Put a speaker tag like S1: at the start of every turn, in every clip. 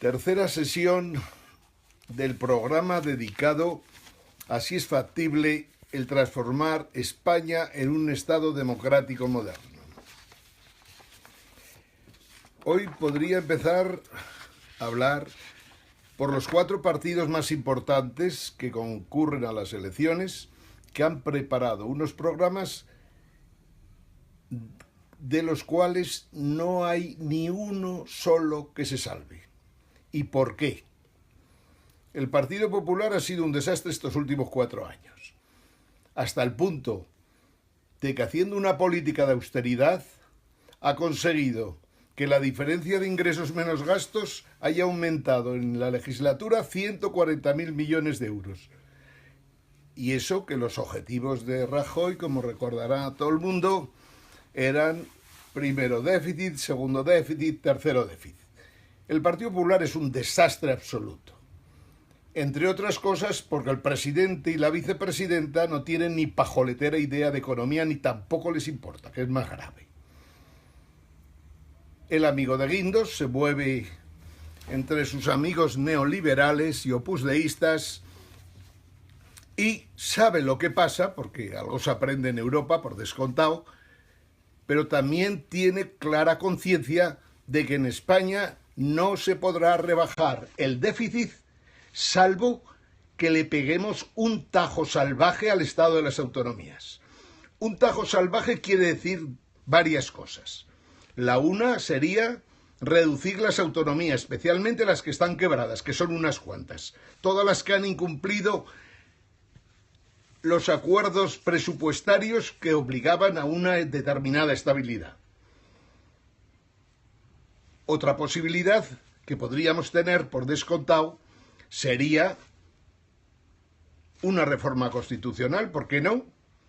S1: Tercera sesión del programa dedicado a si es factible el transformar España en un Estado democrático moderno. Hoy podría empezar a hablar por los 4 partidos más importantes que concurren a las elecciones, que han preparado unos programas de los cuales no hay ni uno solo que se salve. ¿Y por qué? El Partido Popular ha sido un desastre estos últimos 4 años, hasta el punto de que, haciendo una política de austeridad, ha conseguido que la diferencia de ingresos menos gastos haya aumentado en la legislatura 140.000 millones de euros. Y eso que los objetivos de Rajoy, como recordará todo el mundo, eran primero déficit, segundo déficit, tercero déficit. El Partido Popular es un desastre absoluto. Entre otras cosas porque el presidente y la vicepresidenta no tienen ni pajoletera idea de economía, ni tampoco les importa, que es más grave. El amigo de Guindos se mueve entre sus amigos neoliberales y opusdeístas y sabe lo que pasa, porque algo se aprende en Europa, por descontado, pero también tiene clara conciencia de que en España no se podrá rebajar el déficit salvo que le peguemos un tajo salvaje al Estado de las autonomías. Un tajo salvaje quiere decir varias cosas. La una sería reducir las autonomías, especialmente las que están quebradas, que son unas cuantas. Todas las que han incumplido los acuerdos presupuestarios que obligaban a una determinada estabilidad. Otra posibilidad que podríamos tener, por descontado, sería una reforma constitucional. ¿Por qué no?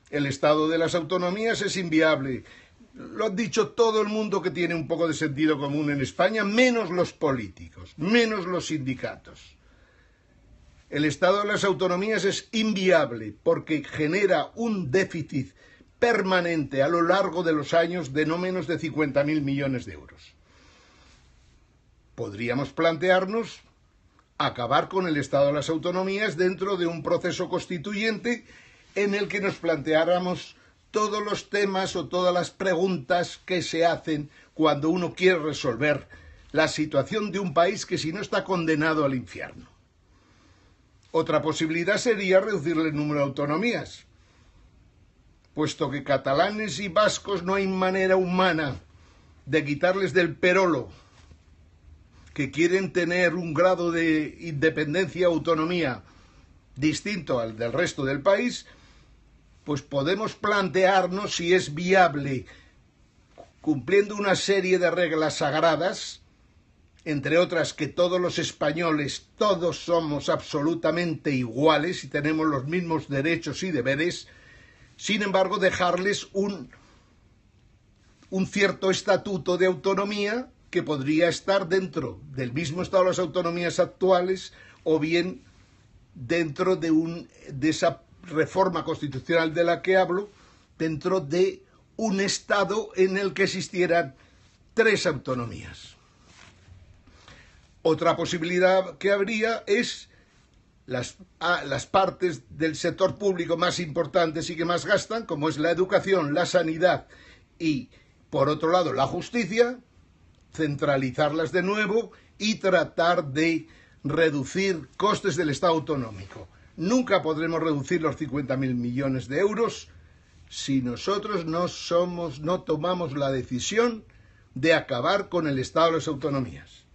S1: El Estado de las autonomías es inviable. Lo ha dicho todo el mundo que tiene un poco de sentido común en España, menos los políticos, menos los sindicatos. El Estado de las autonomías es inviable porque genera un déficit permanente a lo largo de los años de no menos de 50.000 millones de euros. Podríamos plantearnos acabar con el Estado de las autonomías dentro de un proceso constituyente en el que nos planteáramos todos los temas o todas las preguntas que se hacen cuando uno quiere resolver la situación de un país que si no está condenado al infierno. Otra posibilidad sería reducirle el número de autonomías, puesto que catalanes y vascos no hay manera humana de quitarles del perolo que quieren tener un grado de independencia o autonomía distinto al del resto del país. Pues podemos plantearnos si es viable, cumpliendo una serie de reglas sagradas, entre otras que todos los españoles, todos somos absolutamente iguales y tenemos los mismos derechos y deberes, sin embargo dejarles un cierto estatuto de autonomía que podría estar dentro del mismo Estado de las autonomías actuales o bien dentro de esa reforma constitucional de la que hablo, dentro de un Estado en el que existieran 3 autonomías. Otra posibilidad que habría es las partes del sector público más importantes y que más gastan, como es la educación, la sanidad y, por otro lado, la justicia, centralizarlas de nuevo y tratar de reducir costes del Estado autonómico. Nunca podremos reducir los 50.000 millones de euros si nosotros no tomamos la decisión de acabar con el Estado de las autonomías.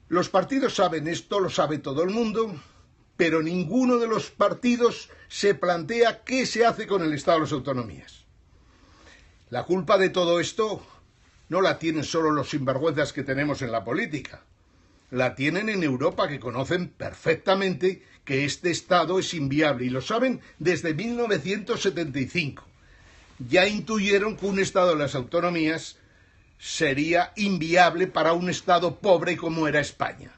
S1: Los partidos saben esto, lo sabe todo el mundo, pero ninguno de los partidos se plantea qué se hace con el Estado de las autonomías. La culpa de todo esto no la tienen solo los sinvergüenzas que tenemos en la política. La tienen en Europa, que conocen perfectamente que este Estado es inviable y lo saben desde 1975. Ya intuyeron que un Estado de las autonomías sería inviable para un Estado pobre como era España.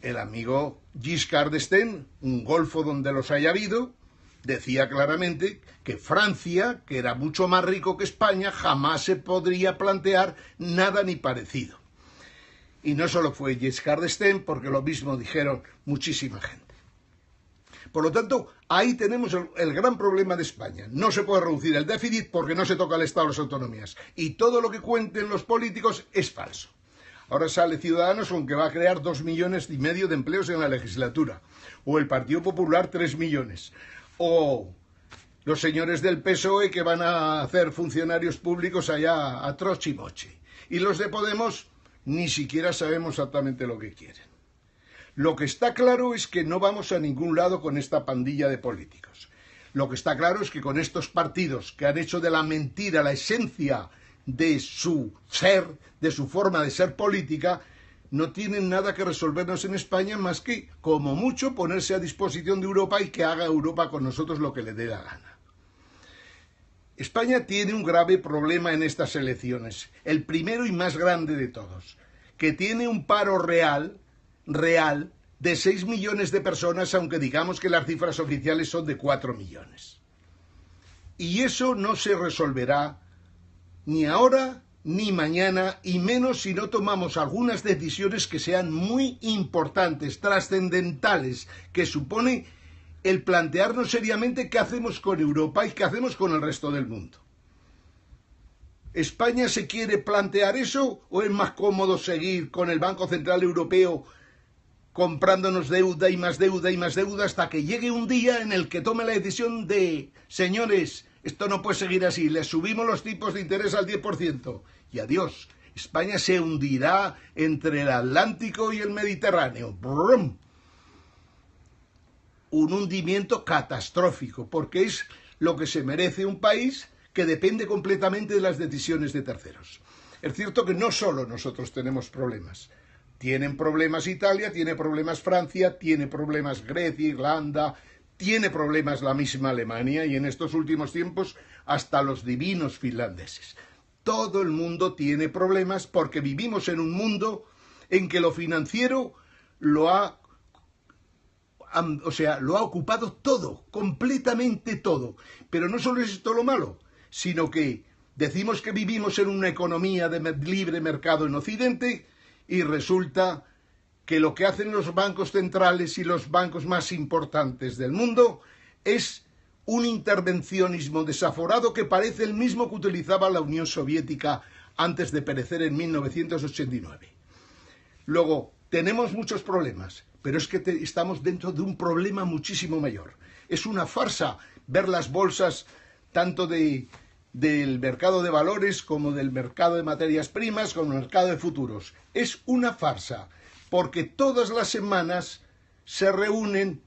S1: El amigo Giscard d'Estaing, un golfo donde los haya habido, decía claramente que Francia, que era mucho más rico que España, jamás se podría plantear nada ni parecido. Y no solo fue Giscard d'Estaing, porque lo mismo dijeron muchísima gente. Por lo tanto, ahí tenemos el gran problema de España. No se puede reducir el déficit porque no se toca el Estado a las autonomías. Y todo lo que cuenten los políticos es falso. Ahora sale Ciudadanos con que va a crear 2,5 millones de empleos en la legislatura. O el Partido Popular 3 millones. O los señores del PSOE que van a hacer funcionarios públicos allá a troche y moche. Y los de Podemos ni siquiera sabemos exactamente lo que quieren. Lo que está claro es que no vamos a ningún lado con esta pandilla de políticos. Lo que está claro es que con estos partidos que han hecho de la mentira la esencia de su ser, de su forma de ser política, no tienen nada que resolvernos en España más que, como mucho, ponerse a disposición de Europa y que haga Europa con nosotros lo que le dé la gana. España tiene un grave problema en estas elecciones, el primero y más grande de todos, que tiene un paro real de 6 millones de personas, aunque digamos que las cifras oficiales son de 4 millones. Y eso no se resolverá ni ahora ni mañana, y menos si no tomamos algunas decisiones que sean muy importantes, trascendentales, que supone el plantearnos seriamente qué hacemos con Europa y qué hacemos con el resto del mundo. ¿España se quiere plantear eso o es más cómodo seguir con el Banco Central Europeo comprándonos deuda y más deuda y más deuda hasta que llegue un día en el que tome la decisión de, señores, esto no puede seguir así, les subimos los tipos de interés al 10% y adiós, España se hundirá entre el Atlántico y el Mediterráneo. ¡Brum! Un hundimiento catastrófico, porque es lo que se merece un país que depende completamente de las decisiones de terceros. Es cierto que no solo nosotros tenemos problemas. Tienen problemas Italia, tiene problemas Francia, tiene problemas Grecia, Irlanda, tiene problemas la misma Alemania y en estos últimos tiempos hasta los divinos finlandeses. Todo el mundo tiene problemas porque vivimos en un mundo en que lo financiero lo ha ocupado todo, completamente todo. Pero no solo es esto lo malo, sino que decimos que vivimos en una economía de libre mercado en Occidente y resulta que lo que hacen los bancos centrales y los bancos más importantes del mundo es un intervencionismo desaforado que parece el mismo que utilizaba la Unión Soviética antes de perecer en 1989. Luego, tenemos muchos problemas, pero es que estamos dentro de un problema muchísimo mayor. Es una farsa ver las bolsas tanto del mercado de valores como del mercado de materias primas como del mercado de futuros. Es una farsa, porque todas las semanas se reúnen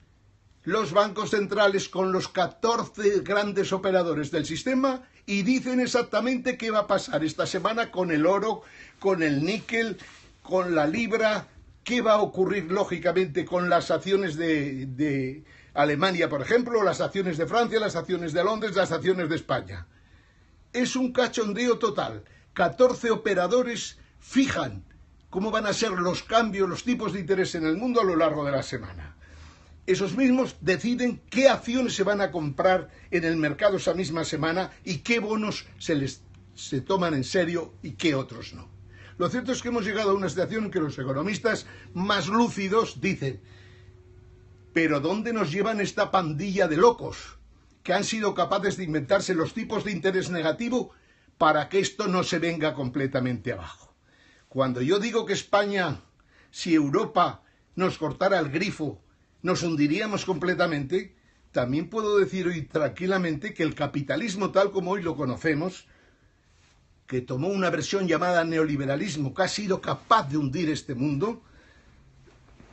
S1: los bancos centrales con los 14 grandes operadores del sistema y dicen exactamente qué va a pasar esta semana con el oro, con el níquel, con la libra, qué va a ocurrir lógicamente con las acciones de Alemania, por ejemplo, las acciones de Francia, las acciones de Londres, las acciones de España. Es un cachondeo total. 14 operadores fijan cómo van a ser los cambios, los tipos de interés en el mundo a lo largo de la semana. Esos mismos deciden qué acciones se van a comprar en el mercado esa misma semana y qué bonos se toman en serio y qué otros no. Lo cierto es que hemos llegado a una situación en que los economistas más lúcidos dicen: ¿pero dónde nos llevan esta pandilla de locos que han sido capaces de inventarse los tipos de interés negativo para que esto no se venga completamente abajo? Cuando yo digo que España, si Europa nos cortara el grifo, nos hundiríamos completamente, también puedo decir hoy tranquilamente que el capitalismo tal como hoy lo conocemos, que tomó una versión llamada neoliberalismo, que ha sido capaz de hundir este mundo,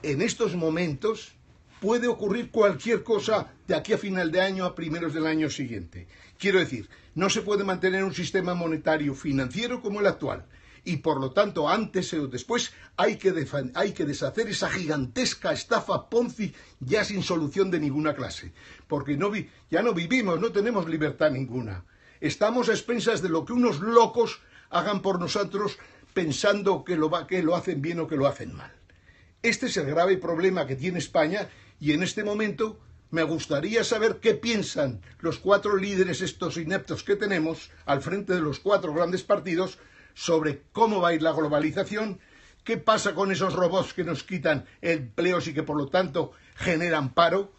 S1: en estos momentos puede ocurrir cualquier cosa de aquí a final de año, a primeros del año siguiente. Quiero decir, no se puede mantener un sistema monetario financiero como el actual. Y por lo tanto, antes o después, hay que deshacer esa gigantesca estafa Ponzi ya sin solución de ninguna clase. Porque ya no vivimos, no tenemos libertad ninguna. Estamos a expensas de lo que unos locos hagan por nosotros pensando que lo hacen bien o que lo hacen mal. Este es el grave problema que tiene España y en este momento me gustaría saber qué piensan los 4 líderes estos ineptos que tenemos al frente de los 4 grandes partidos sobre cómo va a ir la globalización, ¿Qué pasa con esos robots que nos quitan empleos y que por lo tanto generan paro?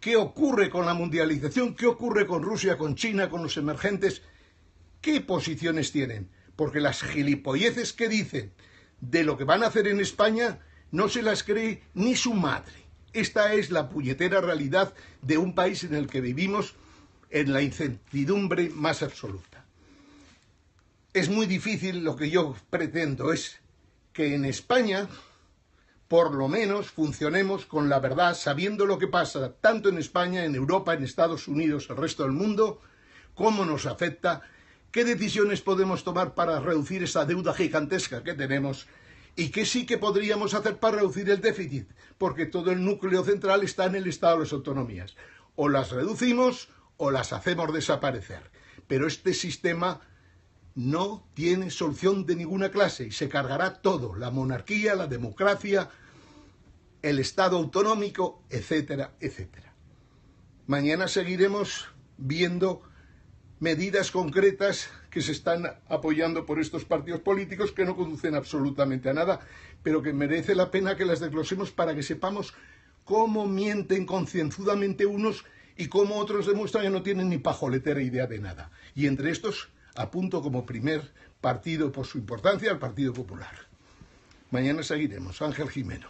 S1: ¿Qué ocurre con la mundialización? ¿Qué ocurre con Rusia, con China, con los emergentes? ¿Qué posiciones tienen? Porque las gilipolleces que dicen de lo que van a hacer en España no se las cree ni su madre. Esta es la puñetera realidad de un país en el que vivimos en la incertidumbre más absoluta. Es muy difícil, lo que yo pretendo es que en España, por lo menos, funcionemos con la verdad, sabiendo lo que pasa tanto en España, en Europa, en Estados Unidos, el resto del mundo, cómo nos afecta, qué decisiones podemos tomar para reducir esa deuda gigantesca que tenemos y qué sí que podríamos hacer para reducir el déficit, porque todo el núcleo central está en el Estado de las autonomías. O las reducimos o las hacemos desaparecer. Pero este sistema no tiene solución de ninguna clase y se cargará todo, la monarquía, la democracia, el Estado autonómico, etcétera, etcétera. Mañana seguiremos viendo medidas concretas que se están apoyando por estos partidos políticos que no conducen absolutamente a nada, pero que merece la pena que las desglosemos para que sepamos cómo mienten concienzudamente unos y cómo otros demuestran que no tienen ni pajoletera idea de nada. Y entre estos apunto como primer partido por su importancia al Partido Popular. Mañana seguiremos. Ángel Jimeno.